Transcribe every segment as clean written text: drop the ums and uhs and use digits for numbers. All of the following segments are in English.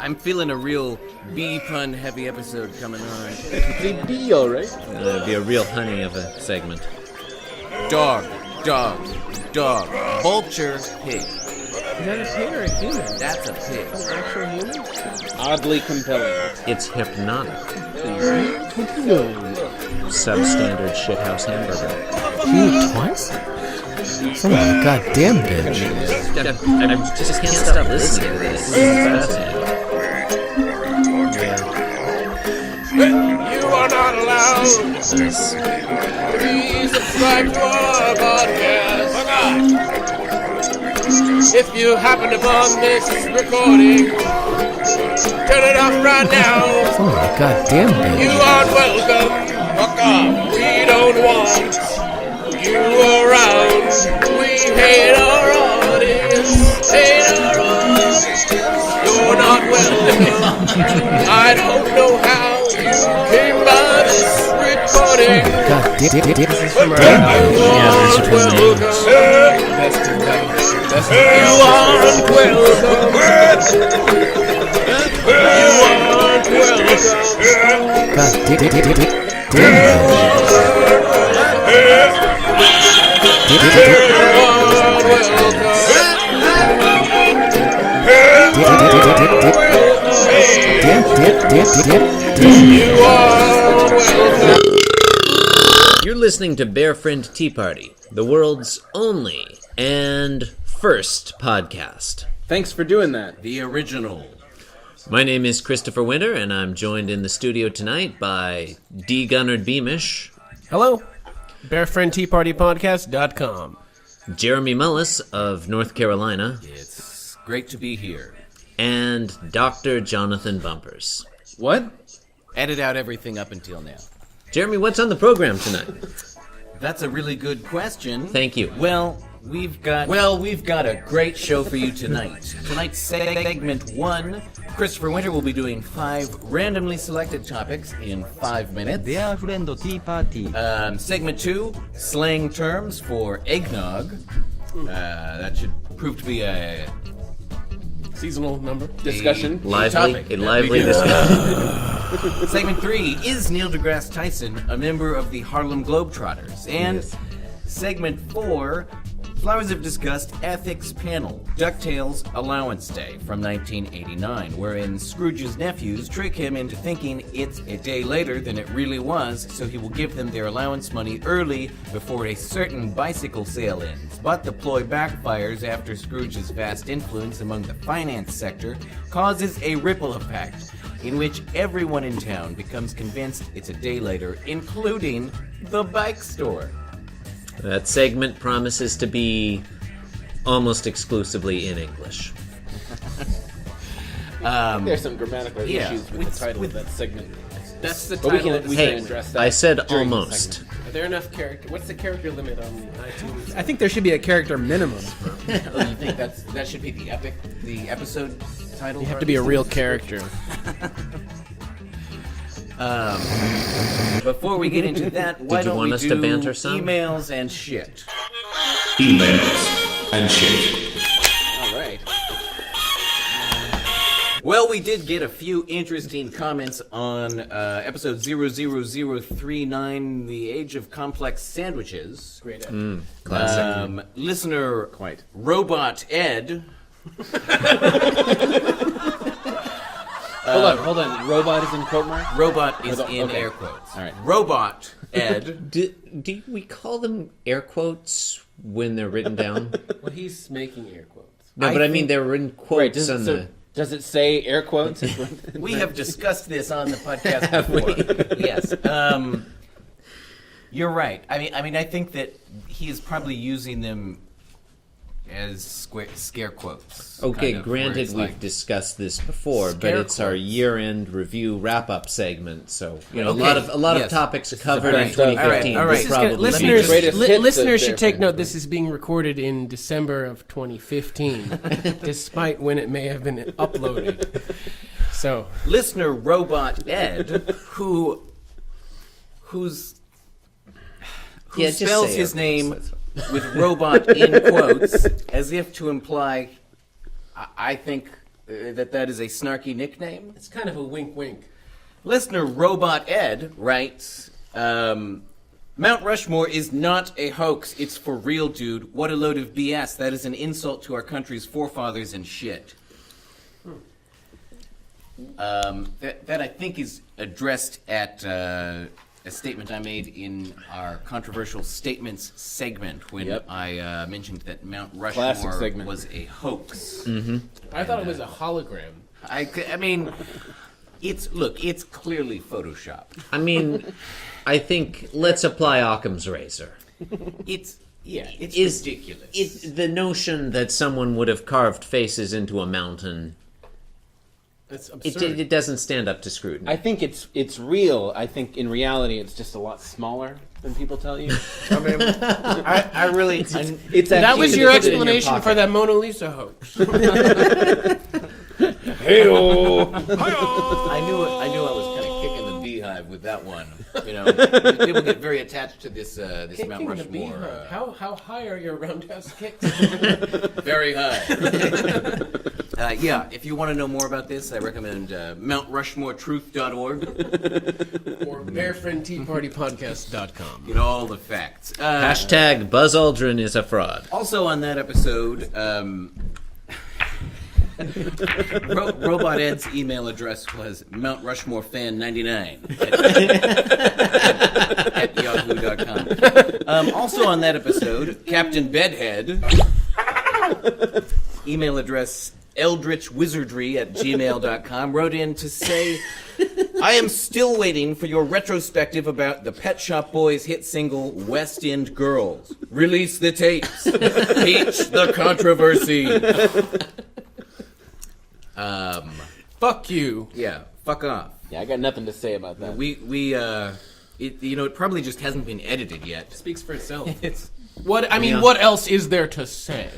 I'm feeling a real bee pun heavy episode coming on. It's a bee, all right. It'd be a real honey of a segment. Dog, vulture, pig. Is that a pig or a human? That's a pig. An actual human? Oddly compelling. It's hypnotic. Substandard shithouse hamburger. Twice? Son of a goddamn bitch. I just can't stop listening to this. This is fascinating. You are not allowed to subscribe to our podcast. If you happen upon this recording, turn it off right now. Son of a goddamn bitch. You aren't welcome. Fuck off. We don't want you around. We hate our audience. You're not welcome. I don't know how you came by this recording. God damn. This is from our You aren't welcome. You aren't welcome. God You're listening to Bear Friend Tea Party, the world's only and first podcast. Thanks for doing that. The original. My name is Christopher Winter, and I'm joined in the studio tonight by D. Gunnard Beamish, Hello. BearFriendTeaPartyPodcast.com. Jeremy Mullis of North Carolina, It's great to be here. and Dr. Jonathan Bumpers. What? Edit out everything up until now. Jeremy, what's on the program tonight? That's a really good question. Thank you. Well, we've got a great show for you tonight. Tonight's segment 1, Christopher Winter will be doing 5 randomly selected topics in 5 minutes. Bear Friend Tea Party. Segment 2, Slang Terms for Egg Nog. That should prove to be a Seasonal number. Discussion. Lively topic. discussion. Segment 3, is Neil deGrasse Tyson a member of the Harlem Globetrotters? And Yes. Segment 4, Flowers of Disgust Ethics Panel, Ducktales Allowance Day from 1989, wherein Scrooge's nephews trick him into thinking it's a day later than it really was, so he will give them their allowance money early before a certain bicycle sale ends. But the ploy backfires after Scrooge's vast influence among the finance sector causes a ripple effect, in which everyone in town becomes convinced it's a day later, including the bike store. That segment promises to be almost exclusively in English. There's some grammatical Yeah, issues with the title of that segment. That's the But we title. can address that. I said during the almost. segment. Are there enough character? What's the character limit on iTunes? I think there should be a character minimum. You think that should be the episode title? You have to be a real character. Before we get into that, why Did you don't want we us do to banter some? emails and shit? Emails and shit. All right. Well, we did get a few interesting comments on episode 00039, The Age of Complex Sandwiches. Great. Classic. Listener Quite. Robot Ed. Hold on. Robot is in quote mark? Robot is Okay. in air quotes. All right. Robot Ed. Do we call them air quotes when they're written down? Well, he's making air quotes. No, but I mean they're written quotes Right. on the... Does it say air quotes? We have discussed this on the podcast before. Yes. You're right. I mean, I think that he is probably using them as scare quotes. Okay, kind of, where granted, it's we've like, discussed this before, but Scare it's our quotes. year-end review wrap-up segment, so a Okay, lot yes. of topics covered in right. 2015. All right. This is gonna, Let me listeners Greatest hits of listeners should Bear take Friend. note. This is being recorded in December of 2015, despite when it may have been uploaded. So, Listener Robot Ed, who Yeah, just spells say his it. name That's fine. with robot in quotes, as if to imply, I think that is a snarky nickname. It's kind of a wink-wink. Listener Robot Ed writes, Mount Rushmore is not a hoax. It's for real, dude. What a load of BS. That is an insult to our country's forefathers and shit. That I think is addressed at a statement I made in our controversial statements segment when I mentioned that Mount Rushmore was a hoax. Mm-hmm. I thought it was a hologram. I mean, it's clearly Photoshop. I mean, I think let's apply Occam's razor. It's ridiculous. It's the notion that someone would have carved faces into a mountain. That's absurd. It doesn't stand up to scrutiny. I think it's real. I think in reality it's just a lot smaller than people tell you. I mean, I really... It's that was actually your to put it in explanation for pocket. that Mona Lisa hoax. Hey-o. I knew I was kind of kicking the beehive with that one. You know, people get very attached to this Kicking Mount the Rushmore. beehive. How high are your roundhouse kicks? Very high. Yeah, if you want to know more about this, I recommend MountRushmoreTruth.org. Or BearFriendTeaPartyPodcast.com. Get all the facts. Hashtag Buzz Aldrin is a fraud. Also on that episode, Robot Ed's email address was MountRushmoreFan99 at yahoo.com. Also on that episode, Captain Bedhead, email address eldritchwizardry@gmail.com, wrote in to say, I am still waiting for your retrospective about the Pet Shop Boys hit single West End Girls. Release the tapes. Teach the controversy. Fuck you. Yeah, fuck off. Yeah, I got nothing to say about that. It probably just hasn't been edited yet. Speaks for itself. It's What else is there to say?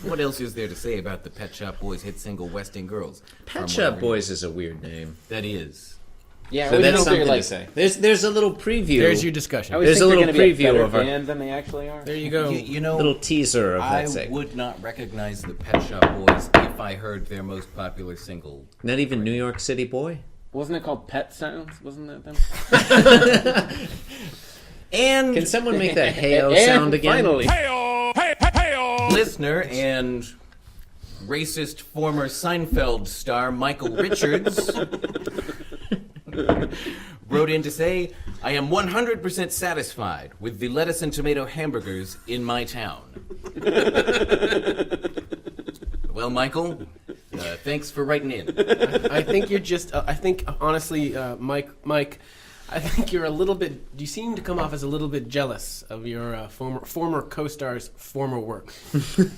what else is there to say about the Pet Shop Boys hit single West End Girls? Pet Shop Boys is a weird name. That is. Yeah, So I that's always think something they're to say. There's a little preview. There's your discussion. I always There's think a they're little gonna be preview better of our- band than they actually are. There you go. You know, little teaser of I that segment. would not recognize the Pet Shop Boys if I heard their most popular single. Not even New York City Boy? Wasn't it called Pet Sounds? Wasn't that them? And Can someone make that hey-o And sound again? Finally. listener and racist former Seinfeld star Michael Richards wrote in to say, I am 100% satisfied with the lettuce and tomato hamburgers in my town. Well, Michael, thanks for writing in. I think you're just. I think honestly, Mike. I think you're a little bit. You seem to come off as a little bit jealous of your former co-star's former work.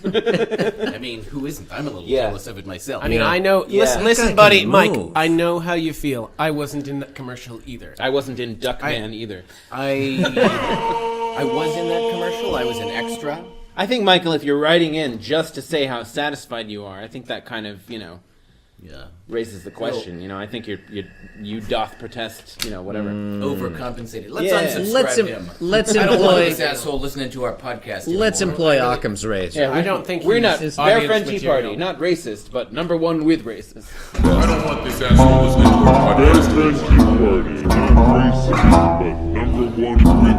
I mean, who isn't? I'm a little jealous of it myself. I mean, I know. Yeah. Listen, guy buddy, can Mike. move. I know how you feel. I wasn't in that commercial either. I wasn't in Duckman either. I was in that commercial. I was an extra. I think, Michael, if you're writing in just to say how satisfied you are, I think that kind of, raises the question. I think you doth protest, whatever. Overcompensated. Let's Yeah. unsubscribe him. Let's I don't want employ this asshole listening to our podcast let's anymore. employ Occam's razor. Yeah, I don't think we're he's not audience Bear Friend Tea material. Party, not racist, but number one with racist. I don't want this asshole listening to our podcast. Party, not racist, but number one with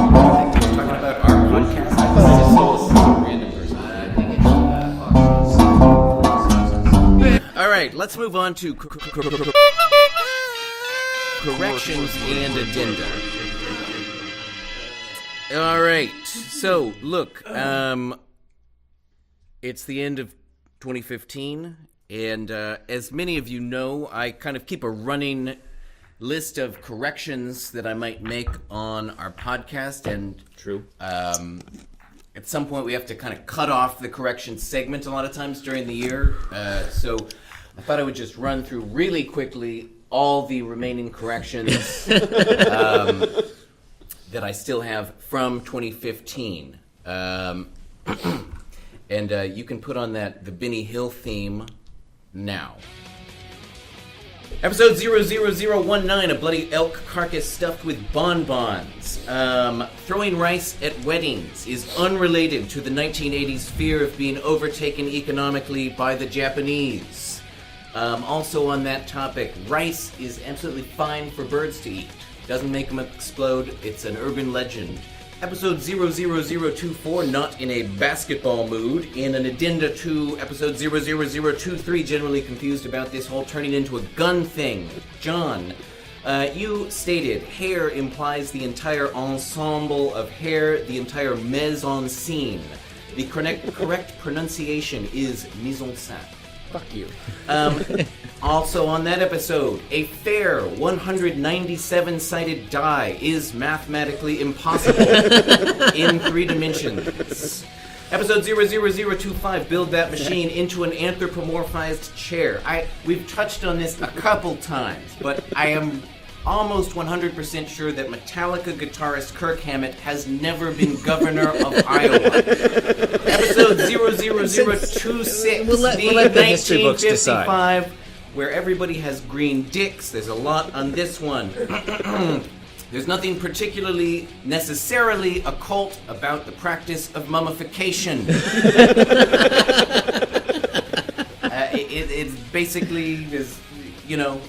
Talking about our podcast. All right, let's move on to corrections and addenda. All right, so look, it's the end of 2015, and as many of you know, I kind of keep a running list of corrections that I might make on our podcast, and at some point we have to kind of cut off the correction segment a lot of times during the year. So I thought I would just run through really quickly all the remaining corrections that I still have from 2015. And you can put on the Benny Hill theme now. Episode 00019, a bloody elk carcass stuffed with bonbons. Throwing rice at weddings is unrelated to the 1980s fear of being overtaken economically by the Japanese. Also on that topic, rice is absolutely fine for birds to eat. Doesn't make them explode. It's an urban legend. Episode 00024, not in a basketball mood. In an addenda to episode 00023, generally confused about this whole turning into a gun thing. John, you stated hair implies the entire ensemble of hair, the entire mise-en-scene. The correct pronunciation is mise-en-scène. Fuck you. Also on that episode, a fair 197-sided die is mathematically impossible in 3 dimensions. Episode 00025, build that machine into an anthropomorphized chair. We've touched on this a couple times, but I am almost 100% sure that Metallica guitarist Kirk Hammett has never been governor of Iowa. Episode 00026, We'll let the history books decide. 1955, where everybody has green dicks. There's a lot on this one. There's nothing particularly necessarily occult about the practice of mummification. It's basically, there's,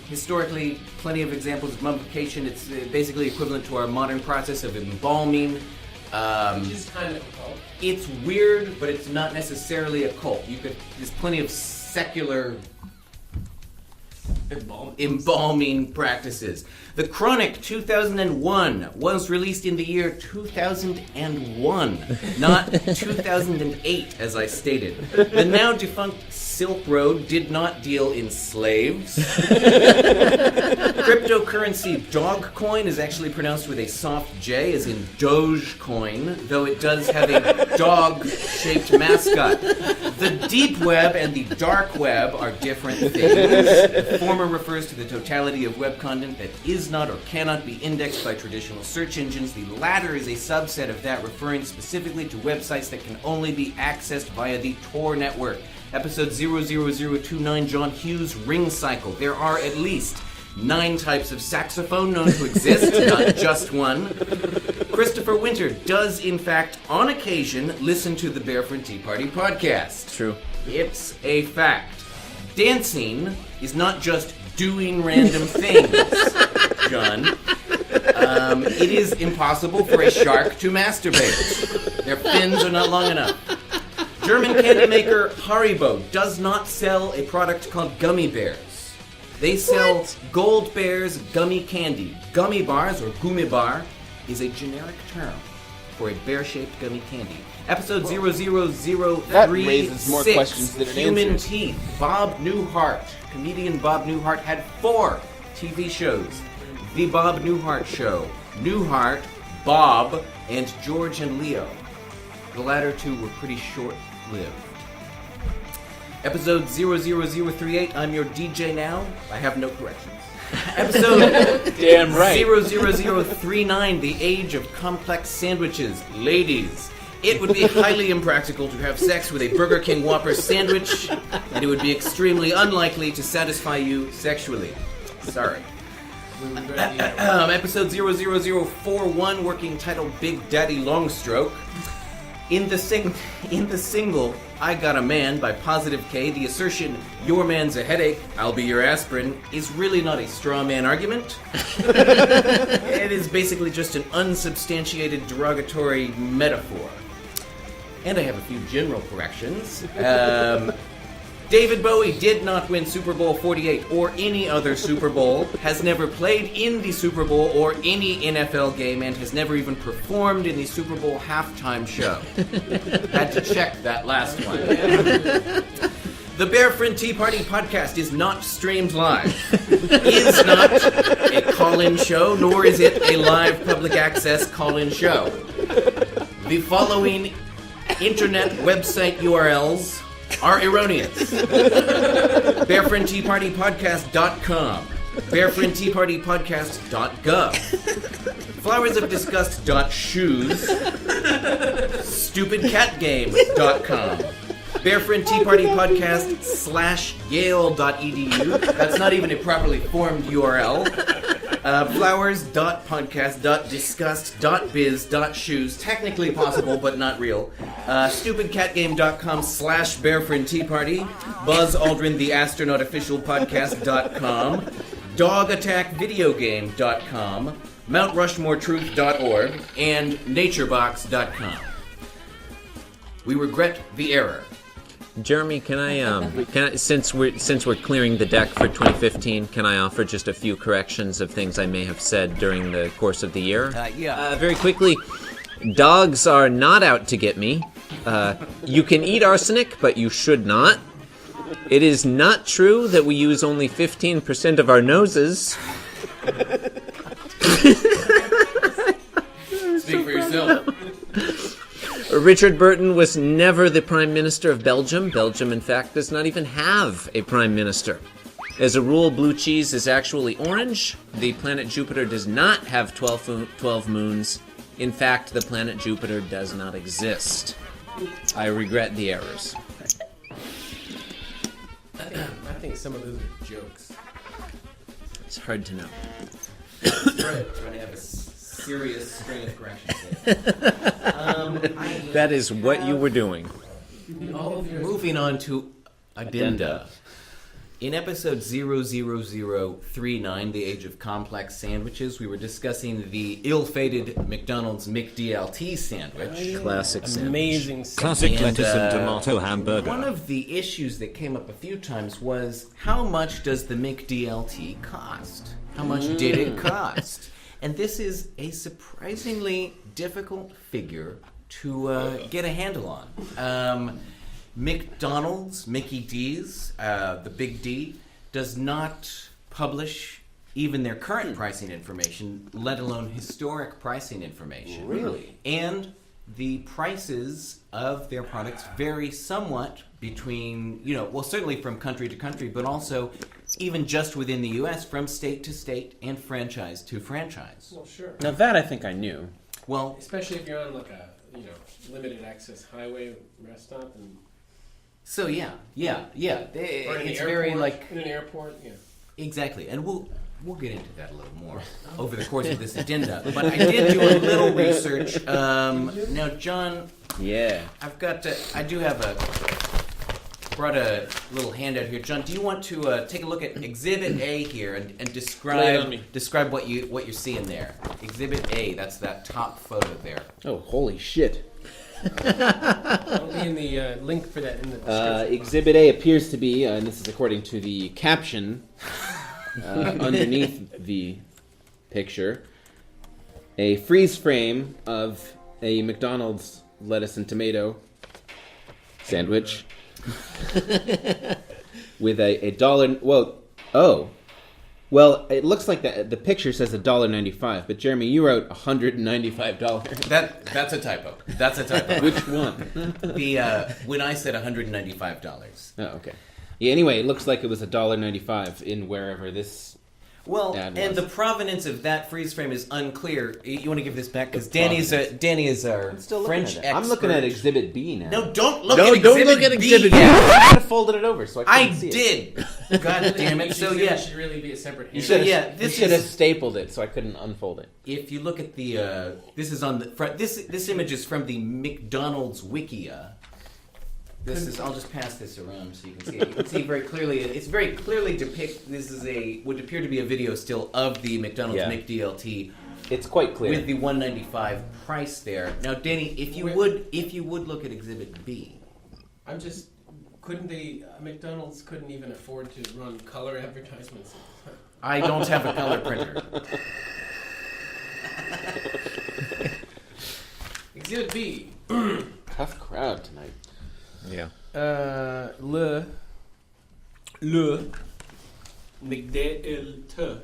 historically plenty of examples of mummification. It's basically equivalent to our modern process of embalming. Which is kind of a cult. It's weird, but it's not necessarily a cult. There's plenty of secular embalming practices. The Chronic 2001 was released in the year 2001, not 2008, as I stated. The now defunct Silk Road did not deal in slaves. Cryptocurrency Dogcoin is actually pronounced with a soft J, as in Dogecoin, though it does have a dog-shaped mascot. The deep web and the dark web are different things. The former refers to the totality of web content that is not or cannot be indexed by traditional search engines. The latter is a subset of that, referring specifically to websites that can only be accessed via the Tor network. Episode 00029, John Hughes Ring Cycle. There are at least 9 types of saxophone known to exist, not just one. Christopher Winter does, in fact, on occasion, listen to the Barefoot Tea Party podcast. True. It's a fact. Dancing is not just doing random things, John. It is impossible for a shark to masturbate. Their fins are not long enough. German candy maker Haribo does not sell a product called gummy bears. They sell Gold Bears gummy candy. Gummy bars, or Gummibar, is a generic term for a bear-shaped gummy candy. Episode 00036, That raises more questions than it Human answers. Teeth. Bob Newhart, comedian Bob Newhart, had 4 TV shows. The Bob Newhart Show, Newhart, Bob, and George and Leo. The latter 2 were pretty short-lived. Episode 00038, I'm your DJ now. I have no corrections. Episode Damn right. 00039, the age of complex sandwiches. Ladies, it would be highly impractical to have sex with a Burger King Whopper sandwich, and it would be extremely unlikely to satisfy you sexually. Sorry. Episode 00041, working title Big Daddy Longstroke. In the single I Got a Man by Positive K, the assertion, your man's a headache, I'll be your aspirin, is really not a straw man argument. It is basically just an unsubstantiated derogatory metaphor. And I have a few general corrections. David Bowie did not win Super Bowl 48 or any other Super Bowl, has never played in the Super Bowl or any NFL game, and has never even performed in the Super Bowl halftime show. Had to check that last one. The Barefoot Tea Party podcast is not streamed live, is not a call-in show, nor is it a live public access call-in show. The following internet website URLs are erroneous. BarefootTeaPartyPodcast.com, BarefootTeaPartyPodcast.gov, FlowersOfDisgust.shoes, StupidCatGame.com, Barefriend Tea Party Podcast /Yale.edu. That's not even a properly formed URL. Flowers.podcast.disgust.biz.shoes. Technically possible, but not real. StupidCatGame.com /Barefriend Tea Party. Buzz Aldrin, the Astronaut Official Podcast.com. DogAttackVideoGame.com. MountRushmoreTruth.org. And NatureBox.com. We regret the error. Jeremy, can I since we're clearing the deck for 2015, can I offer just a few corrections of things I may have said during the course of the year? Very quickly, dogs are not out to get me. You can eat arsenic, but you should not. It is not true that we use only 15% of our noses. Speak for yourself. Richard Burton was never the Prime Minister of Belgium. Belgium, in fact, does not even have a Prime Minister. As a rule, blue cheese is actually orange. The planet Jupiter does not have 12 moons. In fact, the planet Jupiter does not exist. I regret the errors. I think some of those are jokes. It's hard to know. Trying to have a serious string of corrections there. That is what you were doing. Moving on to addenda. In episode 00039, The Age of Complex Sandwiches, we were discussing the ill-fated McDonald's McDLT sandwich. Classic sandwich. Amazing. Classic lettuce and tomato hamburger. One of the issues that came up a few times was, how much does the McDLT cost? How much did it cost? And this is a surprisingly difficult figure to get a handle on. McDonald's, Mickey D's, the Big D, does not publish even their current pricing information, let alone historic pricing information. Really? And the prices of their products vary somewhat between, certainly from country to country, but also even just within the U.S., from state to state and franchise to franchise. Well, sure. Now that I think I knew. Well, Especially if you're on like a limited access highway restaurant and so yeah. or in It's an very airport, in an airport. Yeah. Exactly, and we'll get into that a little more over the course of this agenda. But I did do a little research. Now, John, Yeah. brought a little handout here. John, do you want to take a look at Exhibit A here and describe what you're seeing there? Exhibit A, that's that top photo there. Oh, holy shit. I'll be in the link for that in the description. Exhibit A appears to be, and this is according to the caption underneath the picture, a freeze frame of a McDonald's lettuce and tomato sandwich with a dollar. Well, it looks like the picture says $1.95, but Jeremy, you wrote $195. That's a typo. That's a typo. Which one? When I said $195. Oh, okay. Yeah. Anyway, it looks like it was $1.95 in wherever this. Well, ad and was. the provenance of that freeze frame is unclear. You want to give this back because Danny is our French expert. I'm looking at Exhibit B now. No, don't look No, at don't Exhibit look at B. Exhibit B. I could have folded it over so I I couldn't see it. did. God damn it! So It yeah, should really be a separate. You handout. should have. yeah, this should have is- stapled it so I couldn't unfold it. if you look at the this is on the front. This image is from the McDonald's Wikia. This is. I'll just pass this around so you can see it. You can see very clearly. It's very clearly depict. This is would appear to be a video still of the McDonald's Yeah. McDLT It's quite clear. with the $1.95 price there. Now, Danny, if you would look at Exhibit B. I'm just. Couldn't McDonald's couldn't even afford to run color advertisements. I don't have a color printer. Exhibit B. Tough crowd tonight. Yeah. Le McDLT.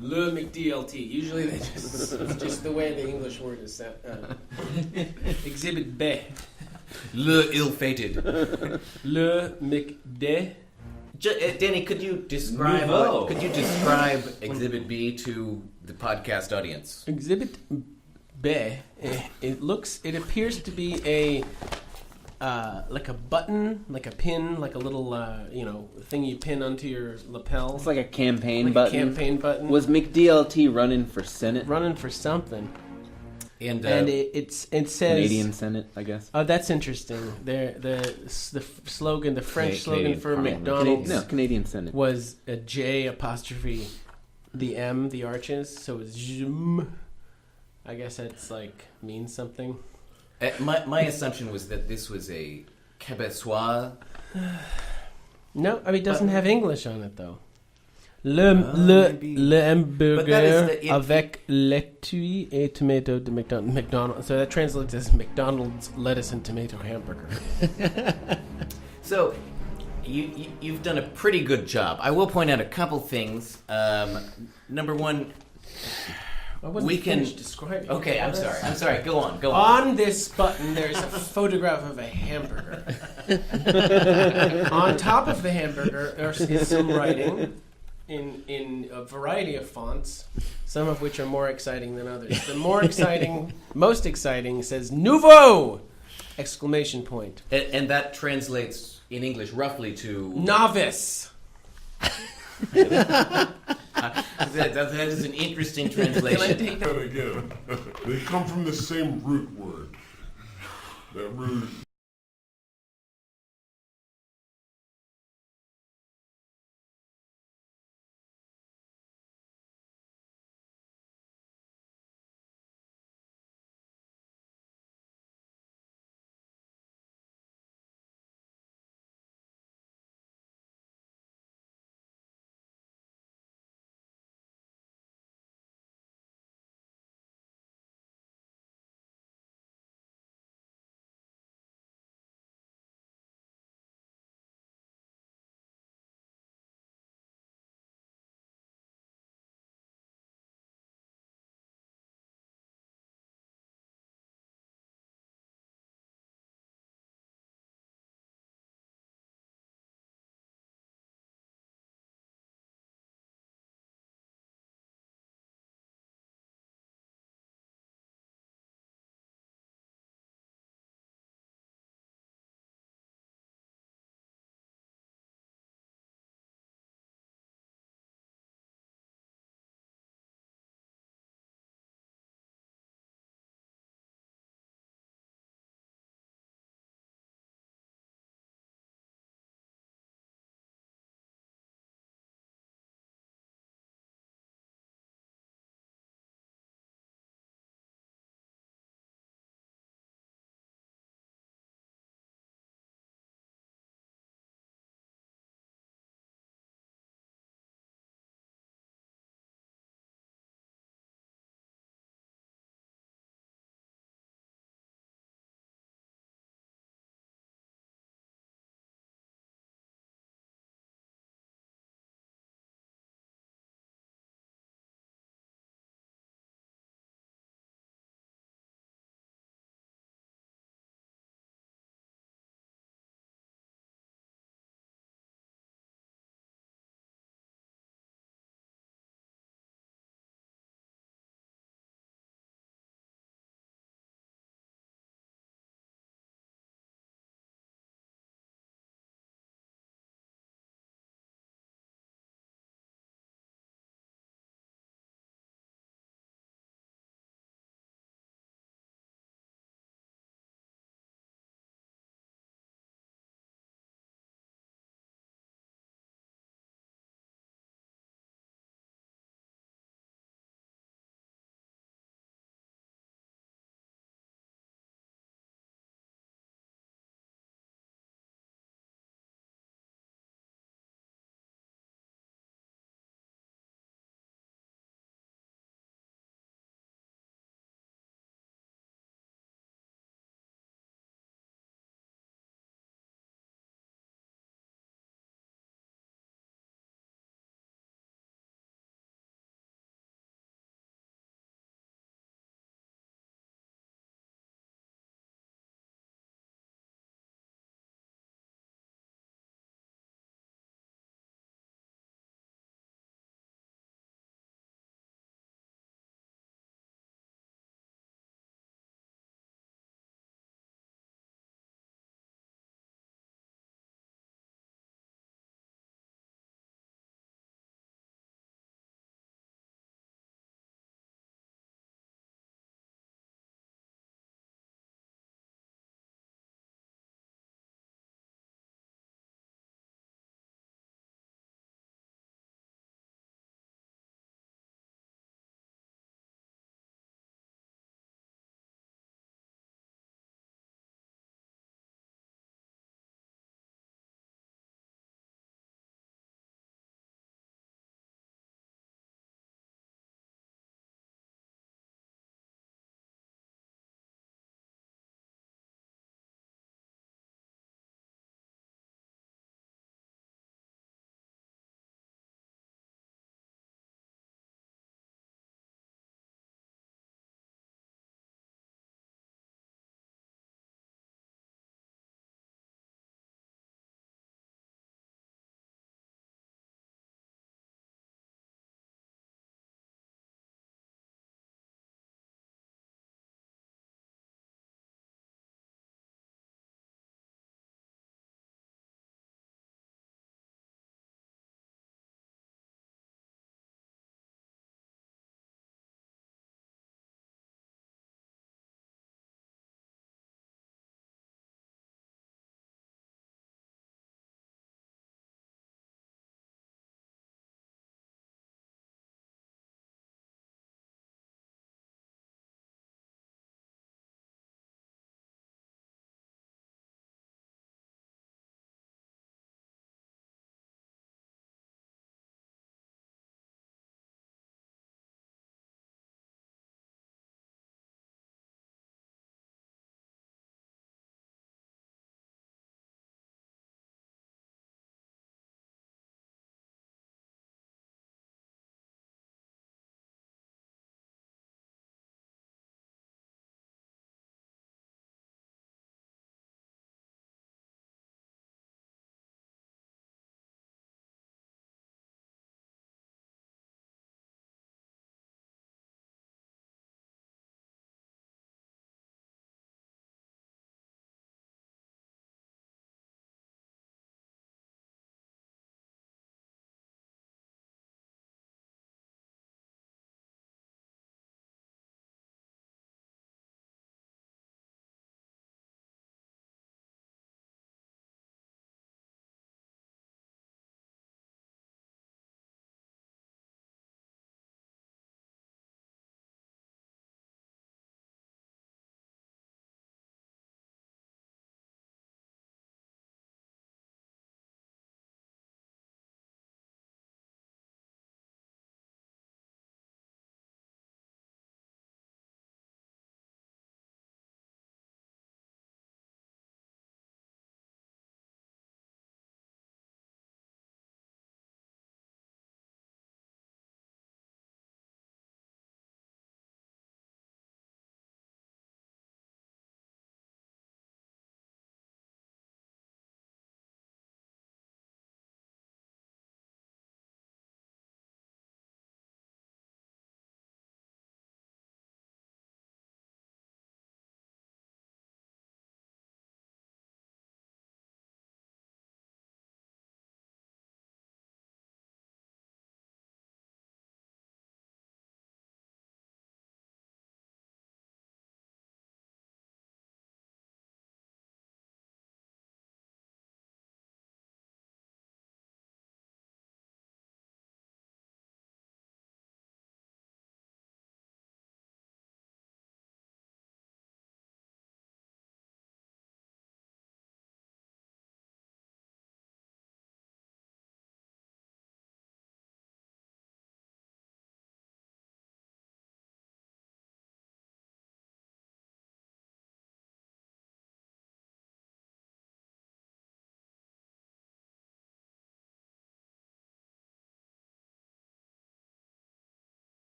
Le McDLT. Usually they just it's just the way the English word is set. Exhibit B. Le ill-fated. Le McD. Danny, could you describe Exhibit B to the podcast audience? Exhibit B. It appears to be like a button, like a pin, like a little thing you pin onto your lapel. It's like a campaign like button. A campaign button. Was McDLT running for Senate? Running for something. And it says Canadian Senate, I guess. Oh, that's interesting. The slogan, the French slogan for McDonald's, Canadian Senate, was a J apostrophe the M, the arches. So it's JAMZ. I guess that's like means something. My assumption was that this was a Québécois. No, I mean it doesn't have English on it though. Le hamburger avec laitue et tomato de McDonald's. So that translates as McDonald's lettuce and tomato hamburger. So you've done a pretty good job. I will point out a couple things. Number one, we can describe. Okay, I'm sorry. Go on. On this button, there's a photograph of a hamburger. On top of the hamburger, there's some writing in a variety of fonts, some of which are more exciting than others. The most exciting says "Nouveau!" exclamation point. And that translates in English roughly to novice. That is an interesting translation. But again, they come from the same root word. That root